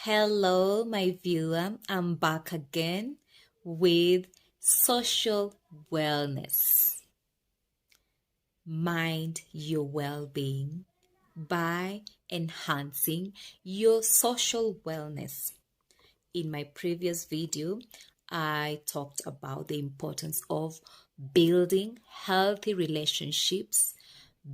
Hello, my viewer. I'm back again with social wellness. Mind your well being by enhancing your social wellness. In my previous video, I talked about the importance of building healthy relationships,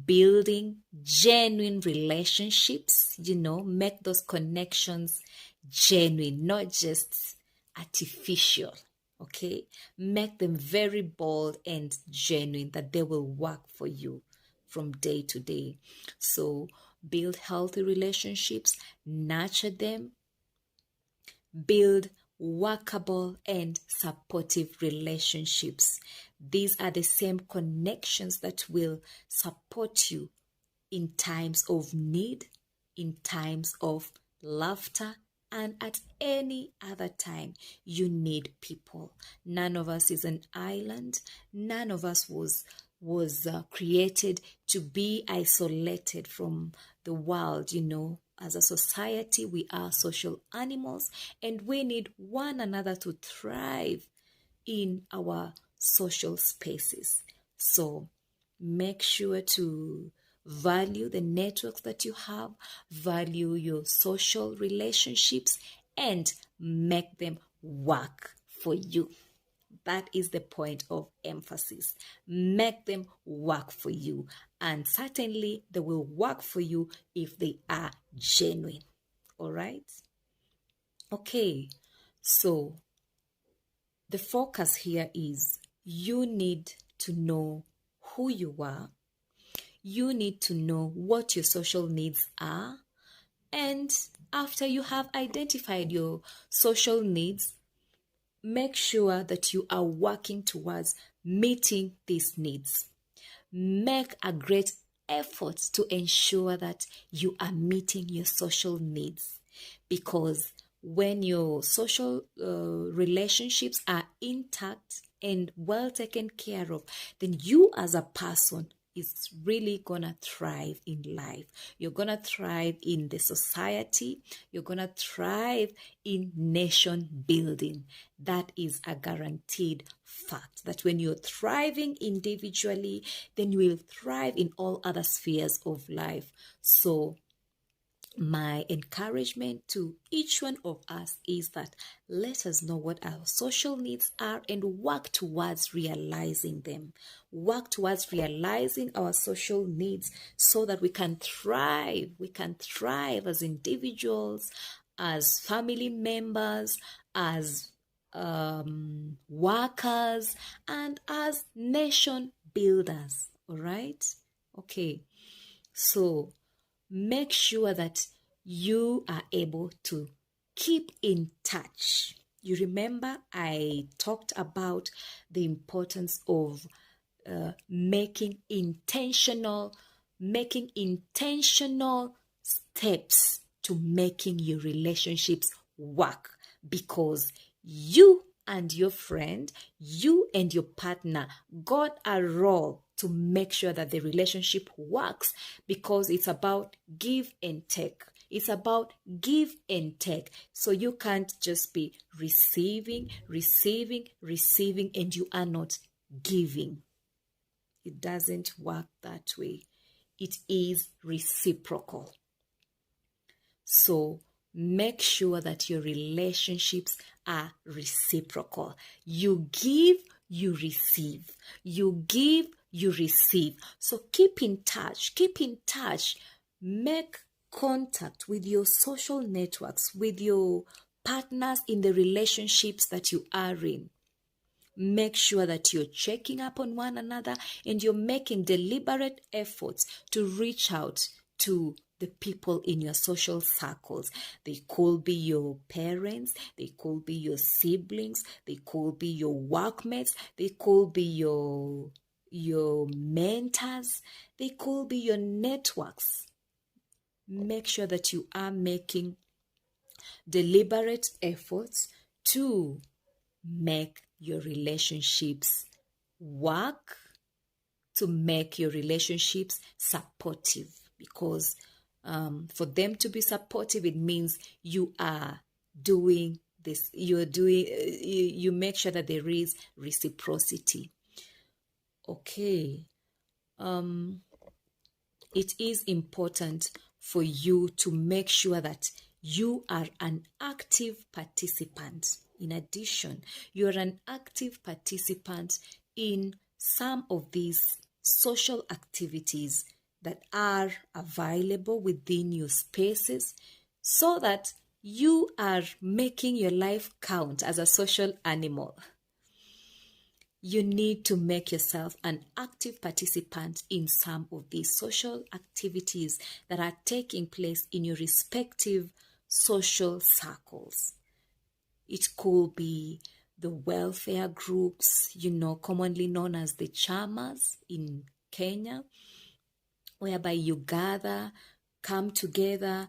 building genuine relationships, make those connections genuine, not just artificial. Okay, make them very bold and genuine that they will work for you from day to day. So, build healthy relationships, nurture them, build workable and supportive relationships. These are the same connections that will support you in times of need, in times of laughter, and at any other time you need people. None of us is an island. None of us was created to be isolated from the world. As a society, we are social animals and we need one another to thrive in our social spaces. So make sure to value the networks that you have, value your social relationships, and make them work for you. That is the point of emphasis. Make them work for you. And certainly they will work for you if they are genuine. All right? Okay. So the focus here is you need to know who you are. You need to know what your social needs are. And after you have identified your social needs, make sure that you are working towards meeting these needs. Make a great effort to ensure that you are meeting your social needs, because when your social relationships are intact and well taken care of, then you as a person is really gonna thrive in life. You're gonna thrive in the society. You're gonna thrive in nation building. That is a guaranteed fact, that when you're thriving individually, then you will thrive in all other spheres of life. So my encouragement to each one of us is that let us know what our social needs are and work towards realizing them. Work towards realizing our social needs so that we can thrive. We can thrive as individuals, as family members, as workers, and as nation builders. All right? Okay. So make sure that you are able to keep in touch. You remember I talked about the importance of making intentional steps to making your relationships work, because you and your friend, you and your partner got a role to make sure that the relationship works, because it's about give and take. It's about give and take. So you can't just be receiving, and you are not giving. It doesn't work that way. It is reciprocal. So make sure that your relationships are reciprocal. You give, you receive. You give, you receive. So keep in touch. Make contact with your social networks, with your partners in the relationships that you are in. Make sure that you're checking up on one another and you're making deliberate efforts to reach out to the people in your social circles. They could be your parents, they could be your siblings, they could be your workmates, they could be your mentors, they could be your networks. Make sure that you are making deliberate efforts to make your relationships work, to make your relationships supportive, because For them to be supportive, it means you are doing this. You make sure that there is reciprocity. Okay. It is important for you to make sure that you are an active participant. In addition, you're an active participant in some of these social activities that are available within your spaces, so that you are making your life count as a social animal. You need to make yourself an active participant in some of these social activities that are taking place in your respective social circles. It could be the welfare groups, commonly known as the chamas in Kenya, whereby you gather, come together,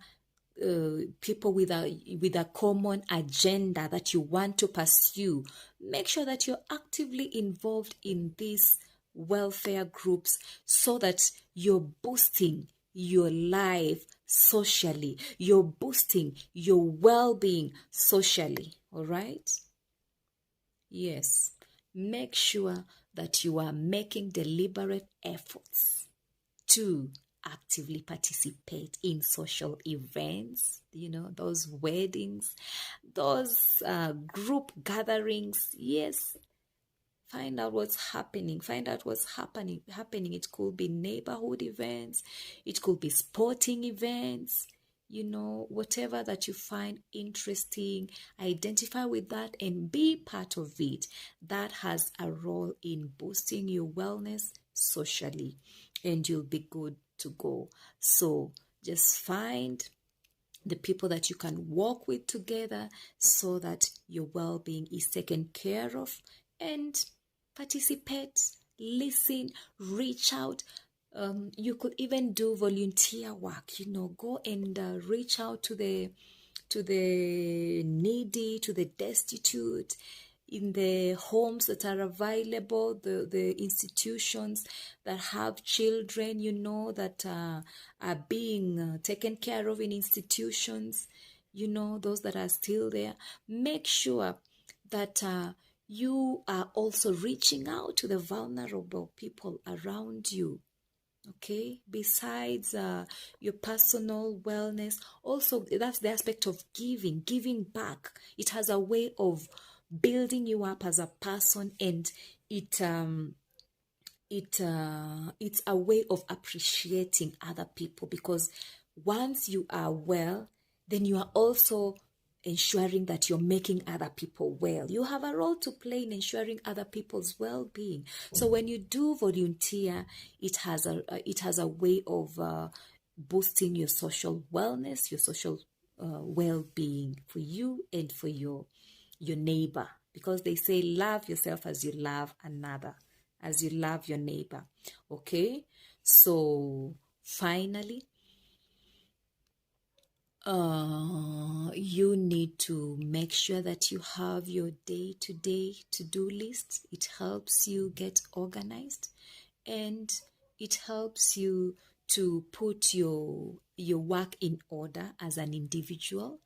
people with a common agenda that you want to pursue. Make sure that you're actively involved in these welfare groups, so that you're boosting your life socially, you're boosting your well-being socially. All right? Yes. Make sure that you are making deliberate efforts to actively participate in social events, those weddings, those group gatherings. Yes, find out what's happening. It could be neighborhood events, it could be sporting events, whatever that you find interesting. Identify with that and be part of it. That has a role in boosting your wellness socially, and you'll be good to go. So just find the people that you can work with together, so that your well-being is taken care of, and participate, listen, reach out. You could even do volunteer work. Go and reach out to the needy, to the destitute, in the homes that are available, the institutions that have children, that are being taken care of in institutions, those that are still there. Make sure that you are also reaching out to the vulnerable people around you. Okay, besides your personal wellness, also that's the aspect of giving back. It has a way of building you up as a person, and it's a way of appreciating other people, because once you are well, then you are also ensuring that you're making other people well. You have a role to play in ensuring other people's well-being. So when you do volunteer, it has a way of boosting your social wellness, your social well-being for you and for your neighbor, because they say love yourself as you love another, as you love your neighbor. Okay, so finally, you need to make sure that you have your day-to-day to-do list. It helps you get organized, and it helps you to put your work in order as an individual.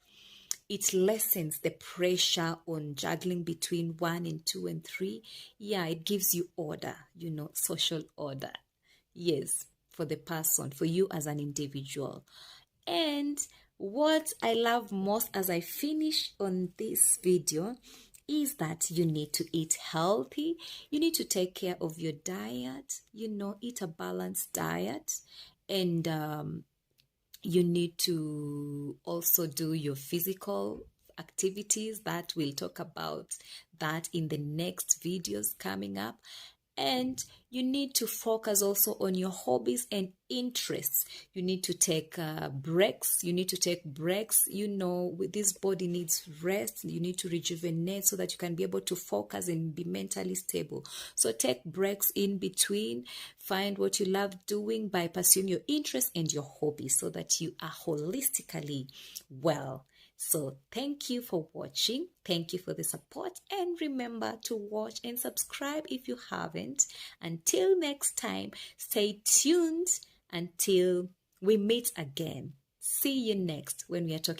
It lessens the pressure on juggling between 1 and 2 and 3. Yeah, it gives you order, social order. Yes, for the person, for you as an individual. And what I love most as I finish on this video is that you need to eat healthy. You need to take care of your diet, eat a balanced diet. And you need to also do your physical activities. That we'll talk about that in the next videos coming up. And you need to focus also on your hobbies and interests. You need to take breaks. This body needs rest. You need to rejuvenate so that you can be able to focus and be mentally stable. So take breaks in between. Find what you love doing by pursuing your interests and your hobbies, so that you are holistically well. So thank you for watching. Thank you for the support. And remember to watch and subscribe if you haven't. Until next time, stay tuned until we meet again. See you next when we are talking